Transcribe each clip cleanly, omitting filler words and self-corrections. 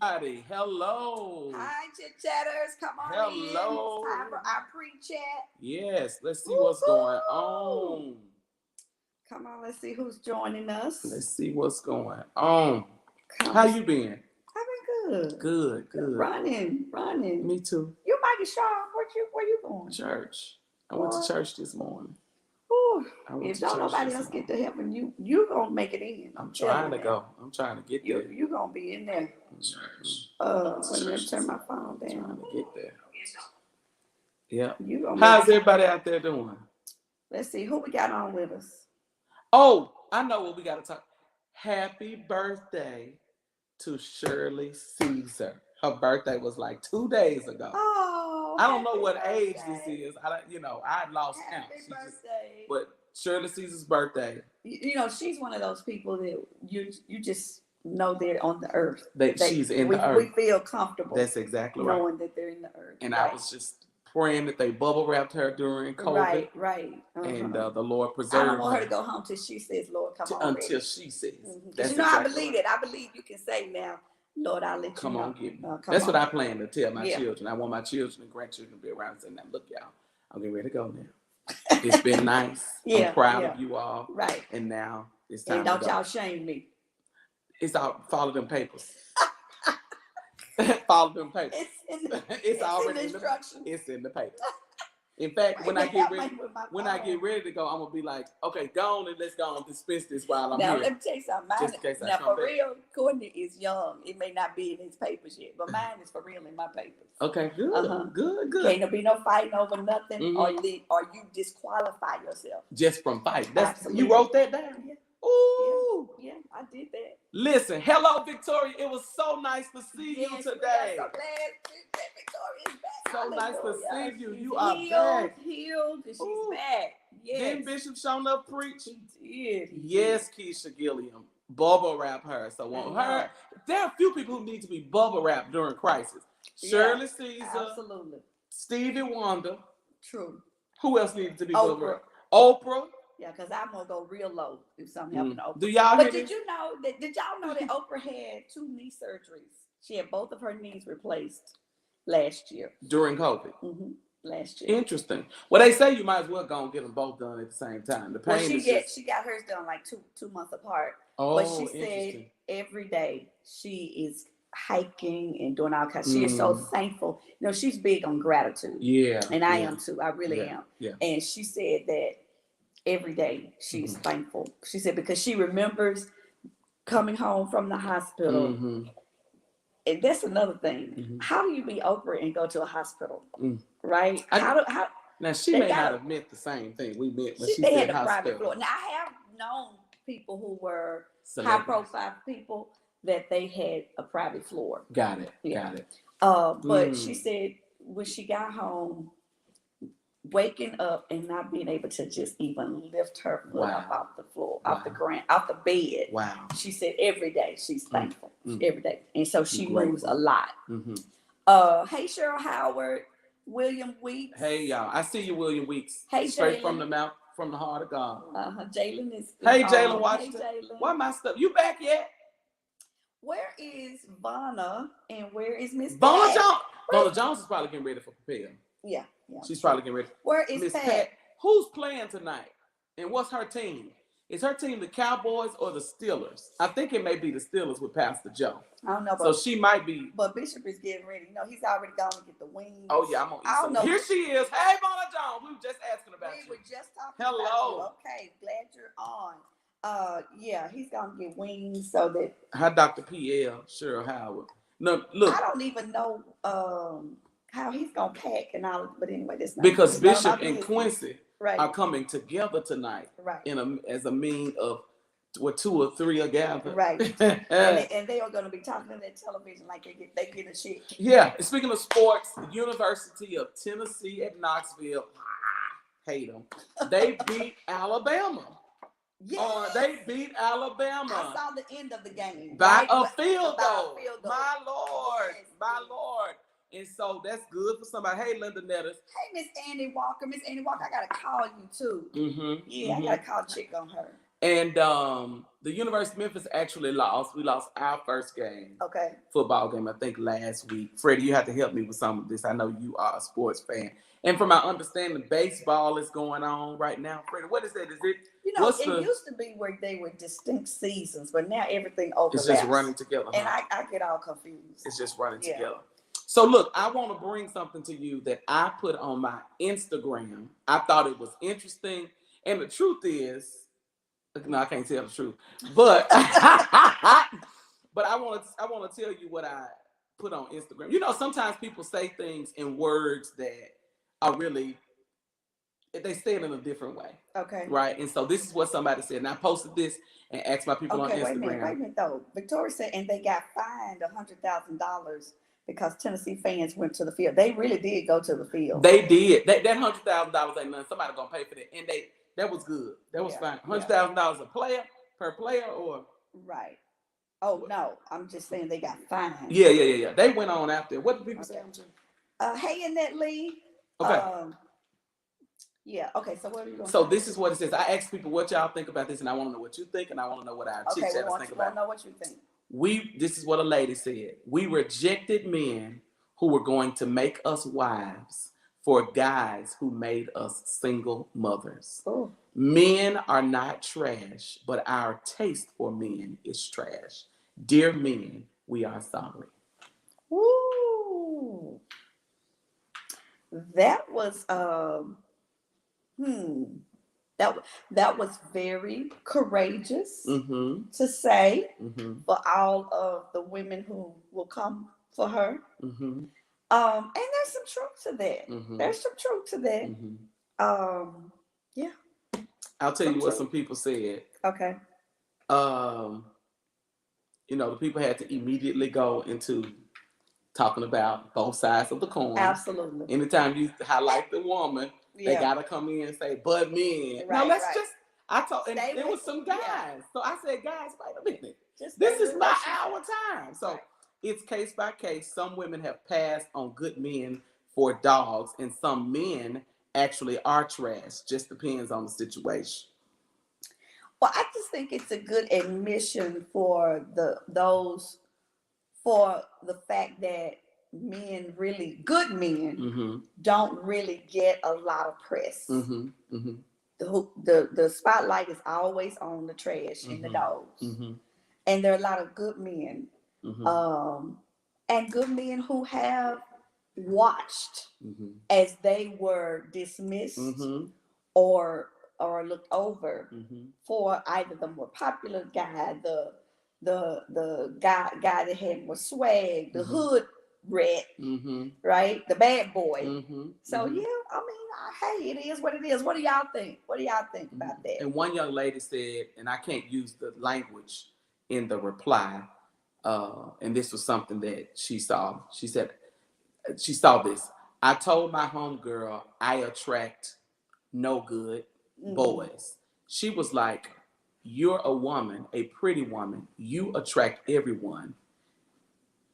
Everybody, hello. Hi, chit chatters. Come on in. It's Hello. time for our pre-chat. Yes, let's see what's going Woo-hoo! on. Come on, let's see who's joining us. Let's see what's going on. Come. How you been? I've been good. Good. Running. Me too. You might be sharp. Where you going? Church. I went to church this morning. Ooh, I went if to don't church nobody this else get morning. to heaven, you gonna make it in. I'm trying to go. I'm trying to get there. You gonna be in there. Let me turn my phone down. Trying to get there. Yeah. You gonna How's everybody out there doing? Let's see who we got on with us. Oh, I know what we got to talk. Happy birthday to Shirley Caesar. Her birthday was like 2 days ago. Oh, I don't know what birthday. age this is. I lost count. Happy birthday. But Shirley Caesar's birthday. You know, she's one of those people that you just know they're on the earth. She's in the earth. We feel comfortable. That's exactly right. Knowing that they're in the earth. And I was just praying that they bubble wrapped her during COVID. Right. And the Lord preserved her. I don't want her to go home till she says, Lord, come on. Until she says. Because I believe it. I believe you can say now, Lord, I'll let come you know. On, get me. That's what I plan to tell my children. I want my children and grandchildren to be around and say, now, look, y'all, I'm getting ready to go now. It's been nice. I'm proud of you all. Right. And now it's time to go. And don't y'all shame me. It's all, follow them papers. Follow them papers. It's already in the instructions. It's in the paper. In fact, when I get ready to go, I'm gonna be like, okay, go on and let's go and dispense this while I'm now, here. Now let me tell you something. Mine, just in case now for real, Courtney is young. It may not be in his papers yet, but mine is for real in my papers. Okay, good, good. Can't there be no fighting over nothing, or you disqualify yourself just from fighting. You wrote that down. Yeah. Ooh. Yeah, I did that. Listen, hello, Victoria. It was so nice to see you today. So glad Victoria is back. So nice to see you. You are back. Healed, and she's back. Yes. Didn't Bishop shown up preach? He did. Yes, Keisha Gilliam. Bubble wrap her. So on her, there are a few people who need to be bubble wrapped during crisis. Shirley Caesar. Absolutely. Stevie Wonder. True. Who else needs to be bubble wrapped? Oprah. Yeah, because I'm gonna go real low if something happened to Oprah. Do y'all but did y'all know that Oprah had 2 knee surgeries? She had both of her knees replaced last year. During COVID? Last year. Interesting. Well, they say you might as well go and get them both done at the same time. The pain she got hers done like two months apart. Oh, but she said every day she is hiking and doing all kinds. She is so thankful. You know, she's big on gratitude. Yeah. And I am too. I really am. Yeah. And she said that every day she's thankful. She said because she remembers coming home from the hospital. And that's another thing. How do you be Oprah and go to a hospital? Right? Now she may not have meant the same thing we meant when she said hospital. Private floor. Now I have known people who were high profile people that they had a private floor. Got it. But she said when she got home, waking up and not being able to just even lift her foot up off the floor, off the ground, off the bed. Wow. She said every day she's thankful. Every day. And so she moves a lot. Hey, Cheryl Howard, William Weeks. Hey, y'all. I see you, William Weeks. Hey, straight Jaylen. from the mouth, from the heart of God. Jalen is. Hey, Jalen, watch that. Why my stuff? You back yet? Where is Vanna and where is Miss Vanna Jones? Vanna Jones is probably getting ready for Propel. Yeah. She's probably getting ready. Where is Miss Pat? Who's playing tonight? And what's her team? Is her team the Cowboys or the Steelers? I think it may be the Steelers with Pastor Joe. I don't know. So she might be. But Bishop is getting ready. You know, he's already gone to get the wings. Oh, yeah, I'm going to eat some. Here she is. Hey, Vanna Jones. We were just asking about you. We were just talking about you. Okay, glad you're on. Yeah, he's going to get wings so that. Hi, Dr. P.L. Cheryl Howard. No, look. I don't even know how he's going to pack and all. But anyway, this because Bishop and Quincy are coming together tonight. Right. As a mean of where 2 or 3 are gathered. Right. and they are going to be talking on that television like they get a shit. Yeah. And speaking of sports, the University of Tennessee at Knoxville, hate them. They beat Alabama. Yes. They beat Alabama. I saw the end of the game. By a field goal. My Lord. Yes. My Lord. And so that's good for somebody. Hey, Linda Netters. Hey, Miss Annie Walker. Miss Annie Walker, I got to call you too. I got to call chick on her. And the University of Memphis actually lost. We lost our first game. Okay. Football game, I think, last week. Freddie, you have to help me with some of this. I know you are a sports fan. And from my understanding, baseball is going on right now. Freddie, what is that? Is it? It used to be where they were distinct seasons, but now everything overlaps. It's just running together. And I get all confused. It's just running together. So look, I want to bring something to you that I put on my Instagram. I thought it was interesting. And the truth is, no, I can't tell the truth. But but I want to tell you what I put on Instagram. You know, sometimes people say things in words that are really, they say it in a different way. Okay. Right? And so this is what somebody said. And I posted this and asked my people on Instagram. Wait a minute though. Victoria said, and they got fined $100,000 because Tennessee fans went to the field. They really did go to the field. They did. That $100,000 ain't nothing. Somebody gonna pay for that. And that was good. That was fine. $100,000 a player per player, or right. Oh no, I'm just saying they got fined. Yeah. They went on after. What did people say? Hey, Annette Lee. Okay. Okay, so what are you going to say? This is what it says. I asked people what y'all think about this, and I want to know what you think, and I want to know what our chit-chatters think about it. I want to know what you think. This is what a lady said. We rejected men who were going to make us wives for guys who made us single mothers. Ooh. Men are not trash, but our taste for men is trash. Dear men, we are sorry. Woo! That was that was very courageous to say for all of the women who will come for her. And there's some truth to that. There's some truth to that. Yeah. I'll tell you what some people said. Okay. You know, the people had to immediately go into talking about both sides of the coin. Absolutely. Anytime you highlight the woman, they gotta come in and say, "But men." Right, no, I told, and there was some guys. Yeah. So I said, "Guys, wait a minute. This is not our time." So it's case by case. Some women have passed on good men for dogs, and some men actually are trash. Just depends on the situation. Well, I just think it's a good admission for the fact that men, really good men, don't really get a lot of press. The spotlight is always on the trash and the dogs, and there are a lot of good men, and good men who have watched as they were dismissed or looked over for either the more popular guy, the guy that had more swag, the hood rat, right, the bad boy. So yeah, I mean, hey, it is what it is. What do y'all think? What do y'all think about that? And one young lady said, and I can't use the language in the reply, and this was something that she saw. She said, she saw this. I told my homegirl I attract no good boys. She was like, "You're a woman, a pretty woman. You attract everyone.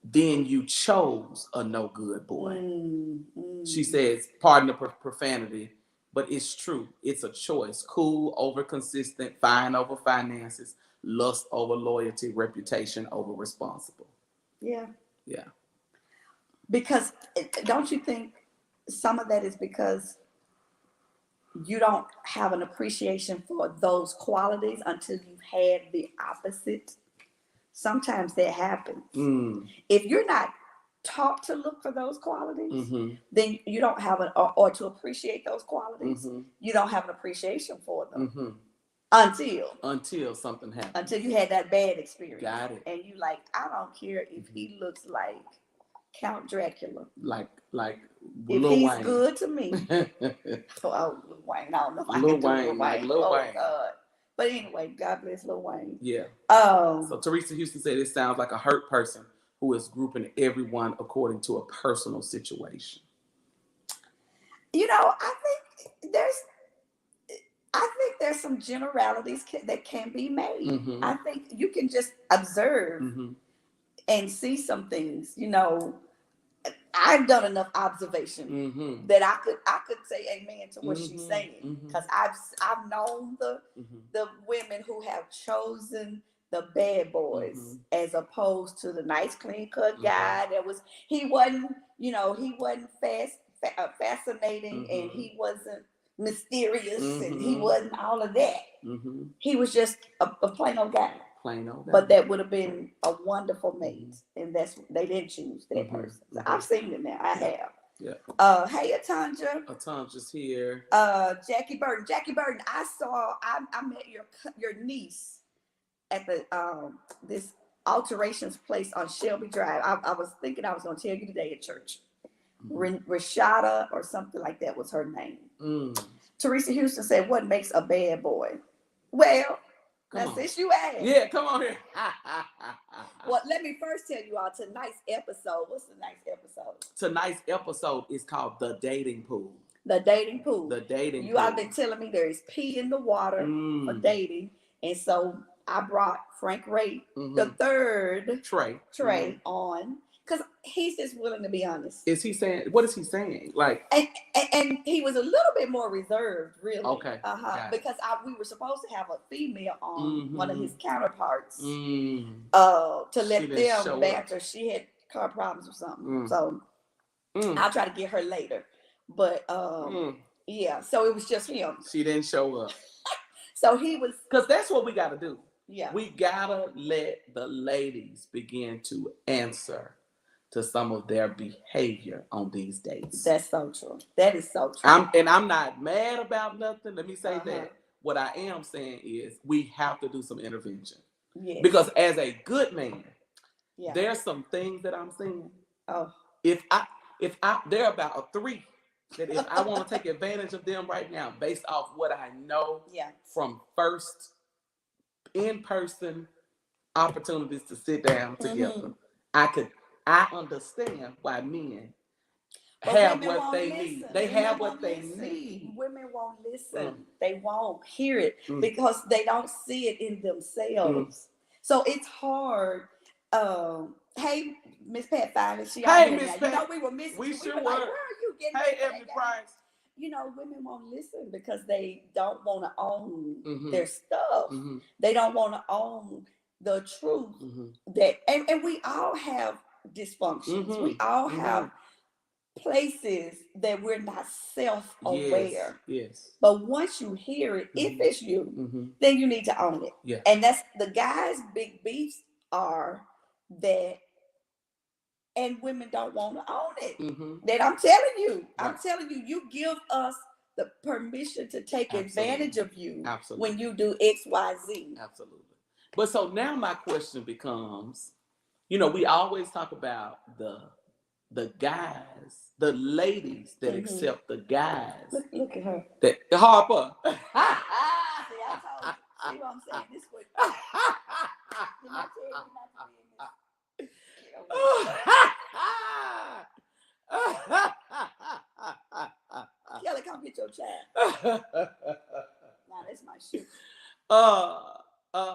Then you chose a no good boy." She says, pardon the profanity, but it's true. It's a choice. Cool over consistent, fine over finances, lust over loyalty, reputation over responsible. Yeah. Yeah. Because don't you think some of that is because you don't have an appreciation for those qualities until you've had the opposite? Sometimes that happens. If you're not taught to look for those qualities, then you don't have or to appreciate those qualities, you don't have an appreciation for them until something happens. Until you had that bad experience. Got it. And you like, I don't care if he looks like Count Dracula. Like if Lil he's Wayne. Good to me. Lil Wayne. I don't know if I Lil can do Wayne. Like Lil Wayne. God. But anyway, God bless Lil Wayne. Yeah. So Teresa Houston said it sounds like a hurt person who is grouping everyone according to a personal situation. You know, I think there's some generalities that can be made. I think you can just observe and see some things. You know, I've done enough observation Mm-hmm. that I could say amen to what she's Mm-hmm. saying, Mm-hmm. because I've known Mm-hmm. the women who have chosen the bad boys Mhm. as opposed to the nice clean cut Mhm. guy that was, he wasn't fascinating, and Mhm. he wasn't mysterious, and he Mhm. wasn't all of that. Mm-hmm. He was just a plain old guy. Plain old guy. But that would have been a wonderful mate, and they didn't choose that Mhm. person. So Mhm. I've seen it now. I have. Yeah. Hey, Atanja. Atanja's here. Jackie Burton. Jackie Burton. I met your niece at the this alterations place on Shelby Drive. I was thinking I was going to tell you today at church. Rashada or something like that was her name. Teresa Houston said, "What makes a bad boy?" Well, since you asked. Yeah, come on here. Well, let me first tell you all tonight's episode. What's tonight's episode? Tonight's episode is called The Dating Pool. The Dating Pool. The Dating Pool. You all been telling me there is pee in the water for dating. And so I brought Frank Ray, the third Trey on, because he's just willing to be honest. Is he saying, what is he saying? Like, and he was a little bit more reserved, really. Okay. Because we were supposed to have a female on one of his counterparts to let them banter. She had car problems or something. So I'll try to get her later. But yeah, so it was just him. She didn't show up. So he was, because that's what we got to do. Yeah, we gotta let the ladies begin to answer to some of their behavior on these dates. That's so true. That is so true. I'm not mad about nothing. Let me say that. What I am saying is we have to do some intervention. Yes. Because as a good man, there's some things that I'm seeing. If they're about a 3. That if I want to take advantage of them right now, based off what I know from first in-person opportunities to sit down together, I understand why men have what they need. They have what they need. Women won't listen. They won't hear it because they don't see it in themselves. So it's hard. Hey, Miss Pat Fine. Hey, Miss Pat. You know, we were missing. We sure were. Like, where are you getting? Hey, Ebony Price. You know, women won't listen because they don't want to own their stuff. They don't want to own the truth that, and we all have dysfunctions. We all have places that we're not self-aware. Yes. But once you hear it, if it's you, then you need to own it. Yeah. And that's the guys' big beefs are that. And women don't want to own it. That I'm telling you. Right. I'm telling you, you give us the permission to take advantage of you when you do X, Y, Z. Absolutely. But so now my question becomes, you know, we always talk about the guys, the ladies that accept the guys. Look at her. That Harper. See, I told you. See what I'm saying? This way. Did I tell you not to be in this? Kelly, come get your child. Nah, that's my shoe.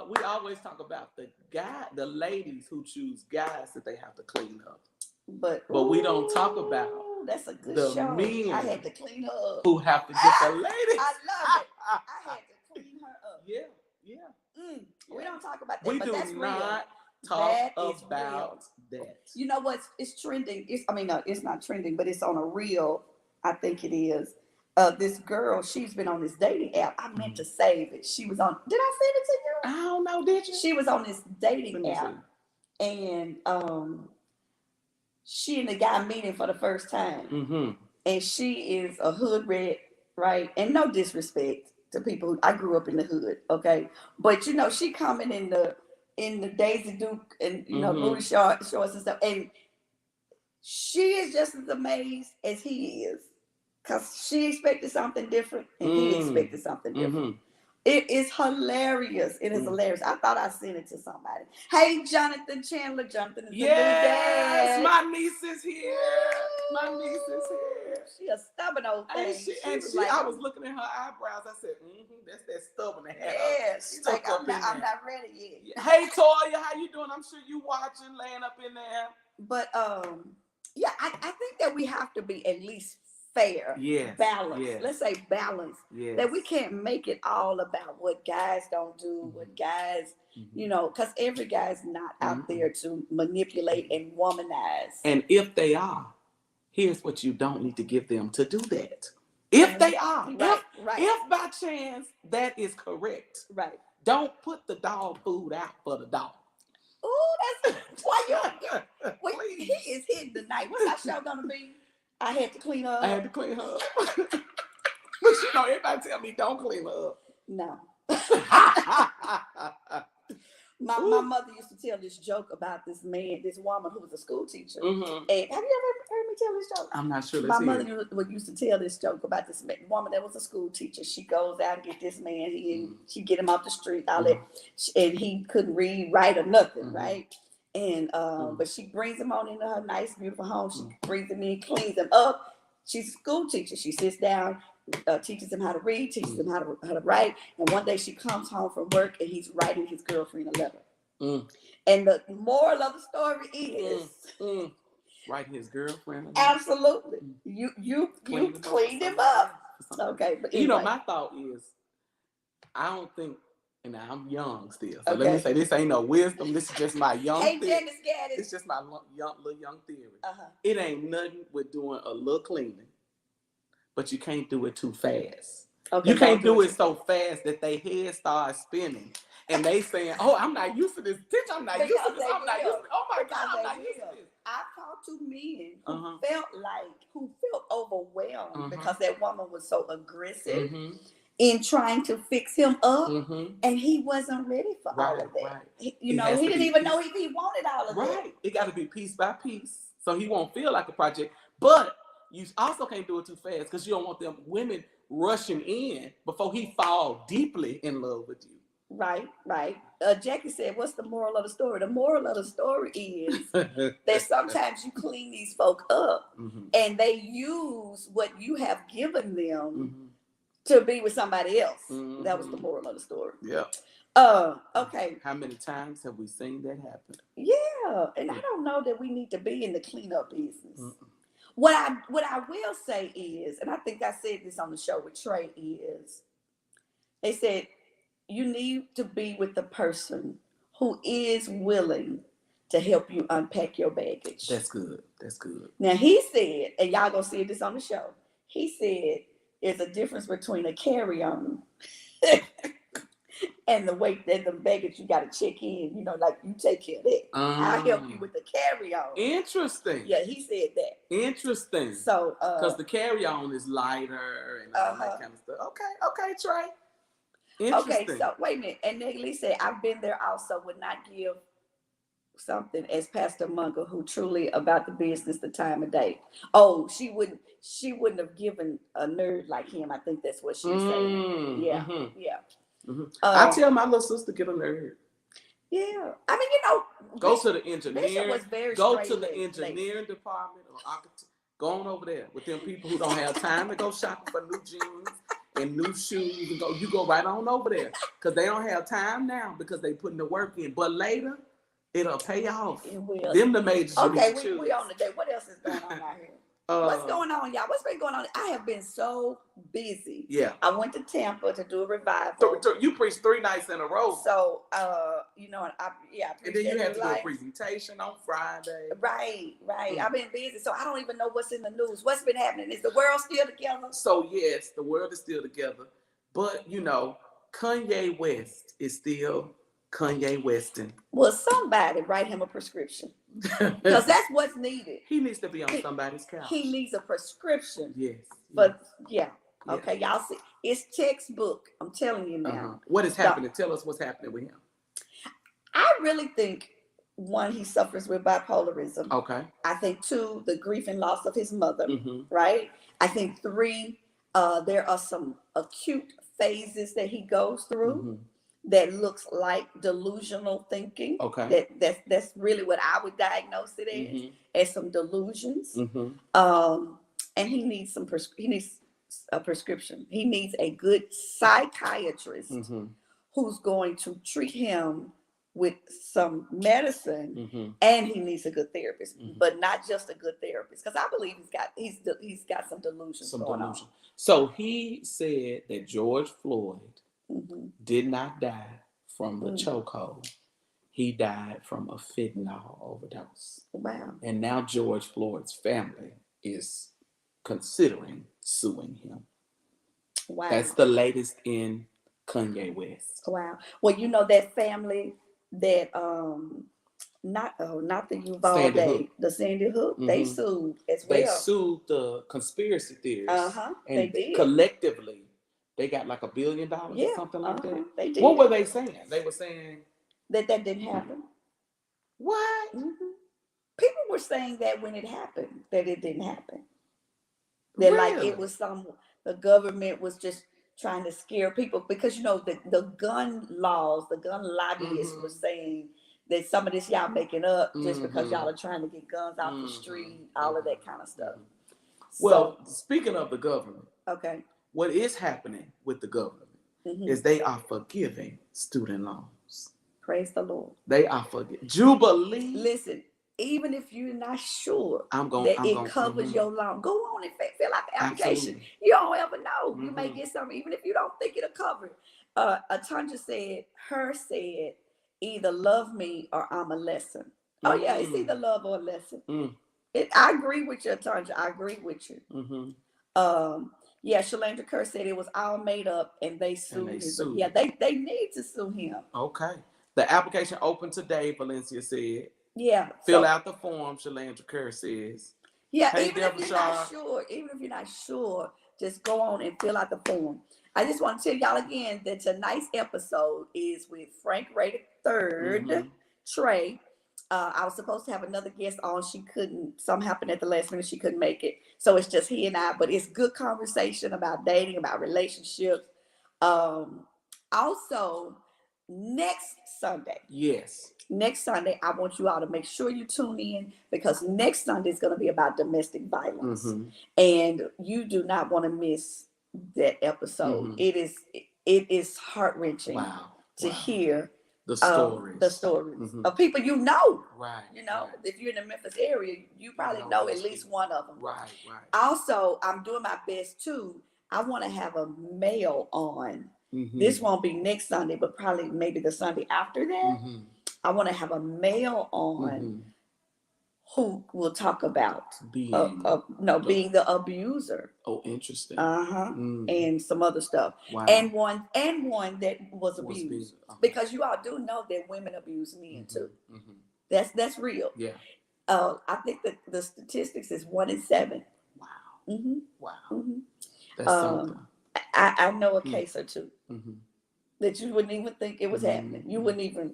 We always talk about the ladies who choose guys that they have to clean up. But we don't talk about that's a good the show. men I had to clean her up. who have to get the ladies. I love it. I had to clean her up. Yeah. We don't talk about that. We but do that's not real. talk about that. You know what? It's trending. No, it's not trending, but it's on a reel. I think it is. This girl, she's been on this dating app. I meant to save it. She was on. Did I send it to you? I don't know. Did you? She was on this dating app, and she and the guy meeting for the first time. And she is a hood rat, right? And no disrespect to people. I grew up in the hood, okay? But you know, she coming in the Daisy Duke and you know booty shorts and stuff, and she is just as amazed as he is, cause she expected something different and he expected something different. It is hilarious. It is hilarious. I thought I sent it to somebody. Hey, Jonathan Chandler. Jonathan is the new dad. My niece is here. My niece is here. She a stubborn old thing. And she I was looking at her eyebrows. I said, that's that stubborn hair. Yeah, she's like, I'm not ready yet. Hey, Toya, how you doing? I'm sure you watching, laying up in there. But Yeah, I think that we have to be at least fair, Yes. balanced. Yes. Let's say balanced. Yes. That we can't make it all about what guys don't do, what guys, you know, because every guy's not out there to manipulate and womanize. And if they are, here's what you don't need to give them to do that. If they are, if by chance that is correct, right. Don't put the dog food out for the dog. Oh, that's why you. Wait, he is hitting tonight. What's our show gonna be? I had to clean her up. I had to clean her up. But you know, everybody tell me don't clean her up. No. My mother used to tell this joke about this woman who was a school teacher. And have you ever heard me tell this joke? I'm not sure. My mother used to tell this joke about this woman that was a school teacher. She goes out and get this man. She get him off the street, all that, and he couldn't read, write, or nothing, right? And but she brings him on into her nice, beautiful home. She brings him in, cleans him up. She's a school teacher. She sits down, teaches him how to read, teaches him how to write. And one day she comes home from work and he's writing his girlfriend a letter. And the moral of the story is writing his girlfriend. Absolutely, you cleaned him up. Okay, but anyway. You know, my thought is, I don't think. And I'm young still, so let me say this ain't no wisdom. This is just my young theory. It's just my little young theory. It ain't nothing with doing a little cleaning, but you can't do it too fast. You can't do it so fast that their head starts spinning and they saying, "Oh, I'm not used to this. Bitch, I'm not used to this. I'm not used to this. Oh my God, I'm not used to this." I talked to men who felt overwhelmed because that woman was so aggressive. In trying to fix him up, and he wasn't ready for all of that. He didn't even know if he wanted all of that. Right. It got to be piece by piece, so he won't feel like a project. But you also can't do it too fast because you don't want them women rushing in before he fall deeply in love with you. Right. Jackie said, "What's the moral of the story?" The moral of the story is that sometimes you clean these folk up, and they use what you have given them. To be with somebody else. That was the moral of the story. Yeah. Okay. How many times have we seen that happen? Yeah, and I don't know that we need to be in the cleanup business. What I will say is, and I think I said this on the show with Trey, is they said you need to be with the person who is willing to help you unpack your baggage. That's good. That's good. Now he said, and y'all gonna see this on the show. He said, there's a difference between a carry-on and the weight that the baggage you got to check in. Like you take care of that. I'll help you with the carry-on. Interesting. Yeah, he said that. Interesting. So, because the carry-on is lighter and all that kind of stuff. Okay, Trey. Interesting. Okay, so wait a minute. And Nelly said, I've been there also, would not give something as Pastor Munger, who truly about the business, the time of day. Oh, she wouldn't have given a nerd like him. I think that's what she was saying. Yeah. I tell my little sister get a nerd. Yeah, I mean, go to the engineering. Go to the engineering department or architect. Go on over there with them people who don't have time to go shopping for new jeans and new shoes. And you go right on over there because they don't have time now because they putting the work in. But later, it'll pay off. It will. Them the majors. Okay, we on the day. What else is going on out here? What's going on, y'all? What's been going on? I have been so busy. Yeah. I went to Tampa to do a revival. You preached 3 nights in a row. So, and then you had to do a presentation on Friday. Right. I've been busy, so I don't even know what's in the news. What's been happening? Is the world still together? So, yes, the world is still together. But, Kanye West is still Kanye Weston. Well, somebody write him a prescription. Because that's what's needed. He needs to be on somebody's couch. He needs a prescription. Yes. But okay, y'all see, it's textbook. I'm telling you now. What is happening? Tell us what's happening with him. I really think 1, he suffers with bipolarism. Okay. I think 2, the grief and loss of his mother. Right. I think 3, there are some acute phases that he goes through. That looks like delusional thinking. Okay. That's really what I would diagnose it as some delusions. And he needs a prescription. He needs a good psychiatrist who's going to treat him with some medicine, and he needs a good therapist, but not just a good therapist, because I believe he's got some delusions going on. So he said that George Floyd did not die from the chokehold. He died from a fentanyl overdose. Wow. And now George Floyd's family is considering suing him. Wow. That's the latest in Kanye West. Wow. Well, you know that family that not the Uvalde, the Sandy Hook, they sued as well. They sued the conspiracy theorists. And they did. Collectively, they got like $1 billion or something like that. They did. What were they saying? They were saying that didn't happen. What? People were saying that when it happened, that it didn't happen. That really? Like it was the government was just trying to scare people, because you know the gun laws, the gun lobbyists were saying that some of this y'all making up just because y'all are trying to get guns off the street, all of that kind of stuff. Well, speaking of the government, okay, what is happening with the government is they are forgiving student loans. Praise the Lord. They are forgiving. Jubilee. Listen, even if you're not sure it covers your loan, go on and fill out the application. Absolutely. You don't ever know. You may get something, even if you don't think it'll cover it. Atanja said, either love me or I'm a lesson. Oh yeah, it's either love or a lesson. I agree with you, Atanja. I agree with you. Yeah, Shalandra Kerr said it was all made up and they sued him. Yeah, they need to sue him. Okay. The application opened today, Valencia said. Yeah. Fill out the form, Shalandra Kerr says. Yeah, hey, even if you're not sure, just go on and fill out the form. I just want to tell y'all again that tonight's episode is with Frank Ray III, Trey. I was supposed to have another guest on. She couldn't. Something happened at the last minute. She couldn't make it. So it's just he and I. But it's good conversation about dating, about relationships. Also, next Sunday. Yes. Next Sunday, I want you all to make sure you tune in, because next Sunday is going to be about domestic violence. And you do not want to miss that episode. It is heart-wrenching to hear the stories of people you know. Right. You know, if you're in the Memphis area, you probably know at least one of them. Right. Also, I'm doing my best too. I want to have a male on. This won't be next Sunday, but probably maybe the Sunday after that. I want to have a male on who will talk about being the abuser. Oh, interesting. And some other stuff. Wow. And one that was abused. Because you all do know that women abuse men too. That's real. Yeah. I think that the statistics is 1 in 7. Wow. Wow. That's something. I know a case or two that you wouldn't even think it was happening. You wouldn't even.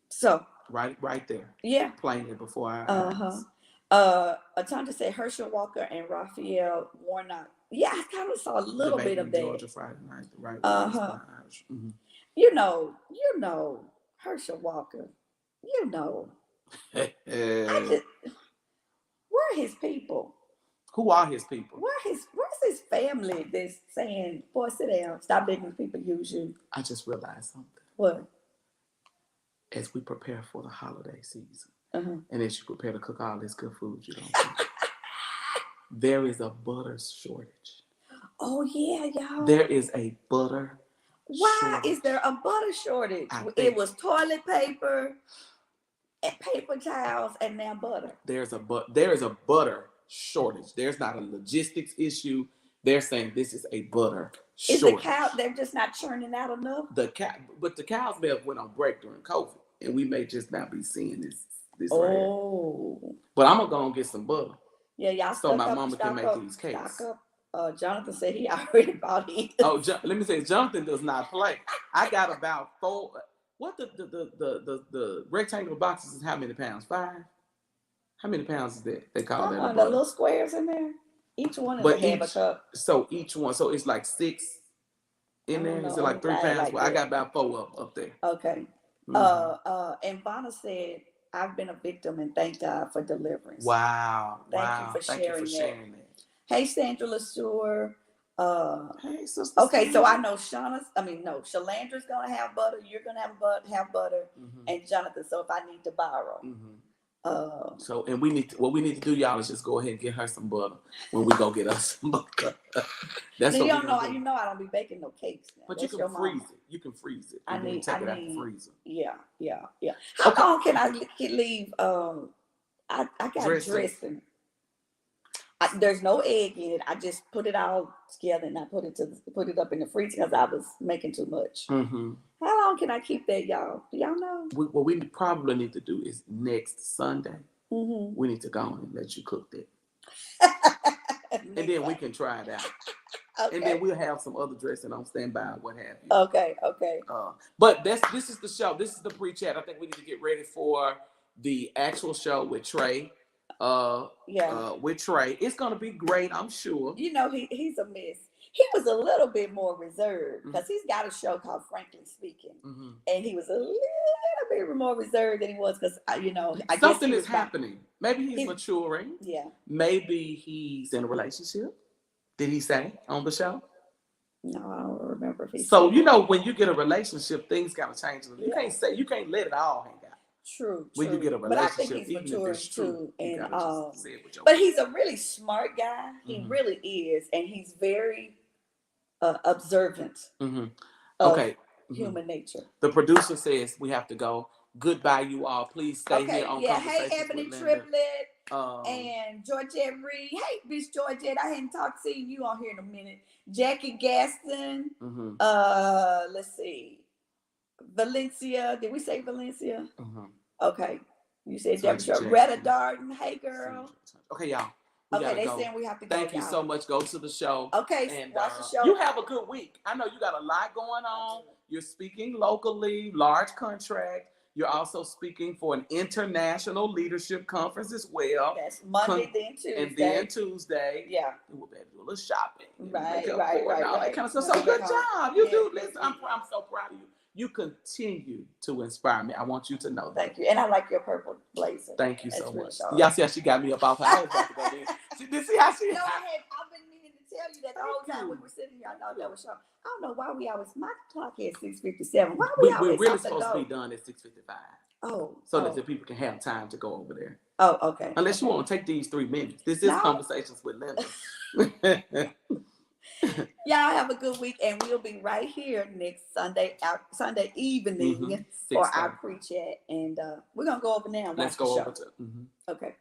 So right there. Yeah. Playing it before our eyes. Atanja said Herschel Walker and Raphael Warnock. Yeah, I kind of saw a little bit of that. Georgia Friday night, right? You know, Herschel Walker. You know, where are his people? Who are his people? Where's his family that's saying, boy, sit down, stop letting people use you? I just realized something. What? As we prepare for the holiday season, and as you prepare to cook all this good food you don't cook, there is a butter shortage. Oh, yeah, y'all. There is a butter shortage. Is there a butter shortage? It was toilet paper and paper towels and now butter. There is a butter shortage. There's not a logistics issue. They're saying this is a butter shortage. Is the cow, they're just not churning out enough? But the cows may have went on break during COVID, and we may just not be seeing this right here. But I'm going to go and get some butter. Yeah, y'all so my mama can make these cakes. Jonathan said he already bought it. Let me say, Jonathan does not play. I got about 4. What the rectangle boxes is how many pounds? 5? How many pounds is that? They call that. The little squares in there. Each one is half a cup. So each one, so it's like 6 in there. Is it like 3 pounds? Well, I got about 4 up there. Okay. And Vanna said, I've been a victim and thank God for deliverance. Wow. Thank you for sharing that. Hey, Sandra LeSueur. Hey, sister. Okay, so I Sandra. know Shalandra's gonna have butter. You're gonna have butter, and Jonathan. So if I need to borrow, So, and what we need to do, y'all, is just go ahead and get her some butter when we go get us some butter. That's you what don't we know. gonna do. You know I don't be baking no cakes now. But That's you your can mama. freeze it. You can freeze it and then take it out the freezer. Yeah. How Okay. long can I leave? I got Dressing. dressing. There's no egg in it. I just put it all together and I put it up in the freezer because I was making too much. How long can I keep that, y'all? Do y'all know? What we probably need to do is next Sunday. Mm-hmm. We need to go on and let you cook that, and then we can try it out. Okay. And then we'll have some other dressing on standby, what have you. Okay. But this is the show. This is the pre-chat. I think we need to get ready for the actual show with Trey. With Trey. It's gonna be great, I'm sure. You know, he's a mess. He was a little bit more reserved because he's got a show called Frankly Speaking. And he was a little bit more reserved than he was because, I something guess is happening. Maybe he's maturing. Yeah. Maybe he's in a relationship. Did he say on the show? No, I don't remember if he So, said when you get a relationship, things gotta change. You can't let it all hang out. True. When you get a but I relationship, think he's even mature if it's true, too. And say it with your but he's a really smart guy. He really is, and he's very observant of human nature. The producer says we have to go. Goodbye, you all. Please stay here on Conversations Hey, Ebony with Linda. Triplet and Georgette Reed. Hey, Miss Georgette. I hadn't seen you on here in a minute. Jackie Gaston. Let's see. Valencia. Did we say Valencia? Okay. You said Deborah. Retta Darden. Hey, girl. Okay, y'all. They saying we have to go. Thank you so much. Go to the show. Okay, and watch the show. You have a good week. I know you got a lot going on. You're speaking locally, large contract. You're also speaking for an international leadership conference as well. That's Monday, then Tuesday. And then Tuesday. Yeah. We'll be able to do a little shopping. Right. That kind of stuff. So good job. You do. Listen, I'm so proud of you. You continue to inspire me. I want you to know that. Thank you. And I like your purple blazer. Thank you so much. Y'all see how she got me up off her. I was about to go there. Did see how she... No, I've been meaning to tell you that the whole time we were sitting here. I thought that was short. I don't know why we always... My clock had 6:57. Why we always We're really supposed to be done at 6:55. So that the people can have time to go over there. Oh, okay. Unless you want to take these 3 minutes. This is Conversations with Linda. Y'all have a good week, and we'll be right here next Sunday evening for our pre-chat, and we're gonna go over now. Let's go over to. Okay.